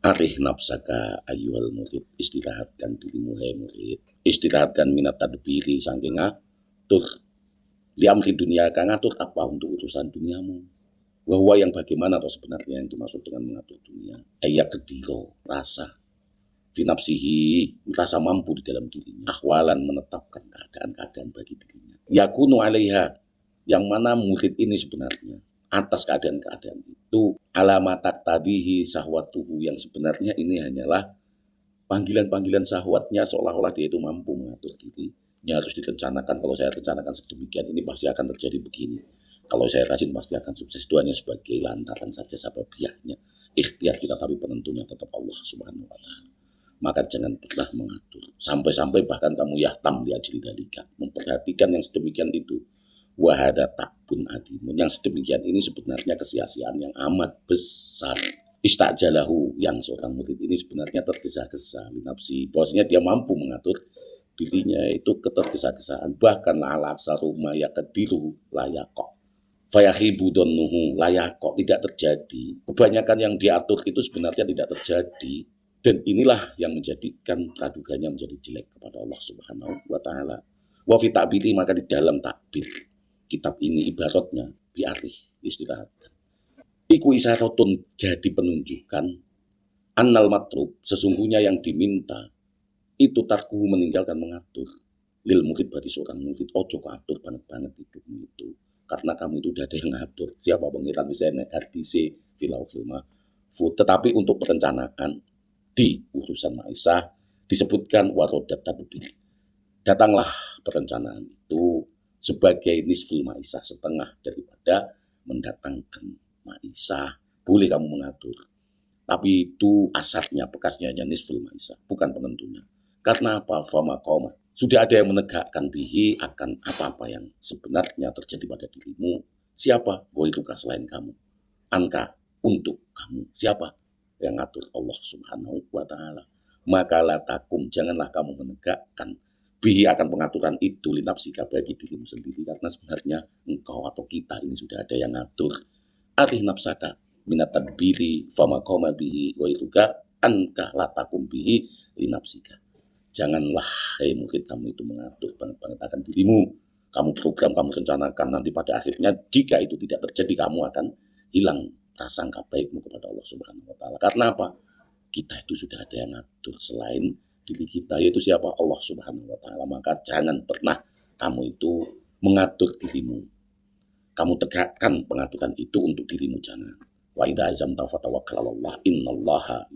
Arih nafsaka ayyuhal murid, istirahatkan dirimu hai murid, istirahatkan minat tadbiri saking ngatur liamri dunia, kang ngatur apa untuk urusan duniamu. Bahwa yang bagaimana atau sebenarnya yang dimaksud dengan mengatur dunia, ayat kediro rasa finapsihi, merasa mampu di dalam dirinya, akhwalan menetapkan keadaan-keadaan bagi dirinya, yakunu alaiha, yang mana murid ini sebenarnya atas keadaan-keadaan itu alamatak tadihi sahwatuhu, yang sebenarnya ini hanyalah panggilan-panggilan sahwatnya, seolah-olah dia itu mampu mengatur diri. Ini harus direncanakan, kalau saya rencanakan sedemikian ini pasti akan terjadi begini, kalau saya rajin pasti akan sukses. Itu hanya sebagai lantaran saja sababiahnya. Ikhtiar kita tapi penentunya tetap Allah subhanahu wa ta'ala. Maka jangan pernah mengatur, sampai-sampai bahkan kamu yahtam liajli dalika, memperhatikan yang sedemikian itu. Wahada takbun adimun, yang sedemikian ini sebenarnya kesia-siaan yang amat besar. Istajalahu, yang seorang murid ini sebenarnya tergesa-gesa linapsi, bahwasanya dia mampu mengatur dirinya itu ketergesa-gesaan, bahkan ala saruma yakadiru layakok fayahibu donnuhu layakok, tidak terjadi. Kebanyakan yang diatur itu sebenarnya tidak terjadi, dan inilah yang menjadikan pradugannya menjadi jelek kepada Allah subhanahu wa ta'ala. Wa fi ta'biri, maka di dalam takbir kitab ini ibaratnya biarih, istirahatkan, iku isyaratun, jadi penunjukan, annal matrub, sesungguhnya yang diminta itu tarkuhu, meninggalkan mengatur, lil murid, bagi seorang murid. Ojo atur banget-banget hidupmu itu, karena kamu itu udah ada yang ngatur. Siapa pengiran misalnya RDC filau filma. Tetapi untuk perencanaan di urusan maisah disebutkan warodat tadbir, datanglah perencanaan itu sebagai nisful maisah, setengah daripada mendatangkan maisah. Boleh kamu mengatur, tapi itu asarnya, bekasnya hanya nisful maisah, bukan penentunya. Karena apa? Fama koma, sudah ada yang menegakkan bihi, akan apa-apa yang sebenarnya terjadi pada dirimu. Siapa? Gue itu selain kamu. Angka untuk kamu. Siapa? Yang ngatur Allah subhanahu wa ta'ala. Maka latakum, janganlah kamu menegakkan bihi, akan pengaturan itu, linapsika, bagi dirimu sendiri, karena sebenarnya engkau atau kita ini sudah ada yang ngatur. Arih nafsaka minat tadbiri fama koma bihi wa iruka anka latakum bihi linapsika. Janganlah murid kamu itu mengatur banget-banget akan dirimu. Kamu program, kamu rencanakan, nanti pada akhirnya jika itu tidak terjadi, kamu akan hilang prasangka baikmu kepada Allah subhanahu wa ta'ala. Karena apa? Kita itu sudah ada yang ngatur selain diri kita, yaitu siapa? Allah subhanahu wa ta'ala. Maka jangan pernah kamu itu mengatur dirimu, kamu tegakkan pengaturan itu untuk dirimu, jangan. Wa idza azamta fatawakkal 'alallah, innallaha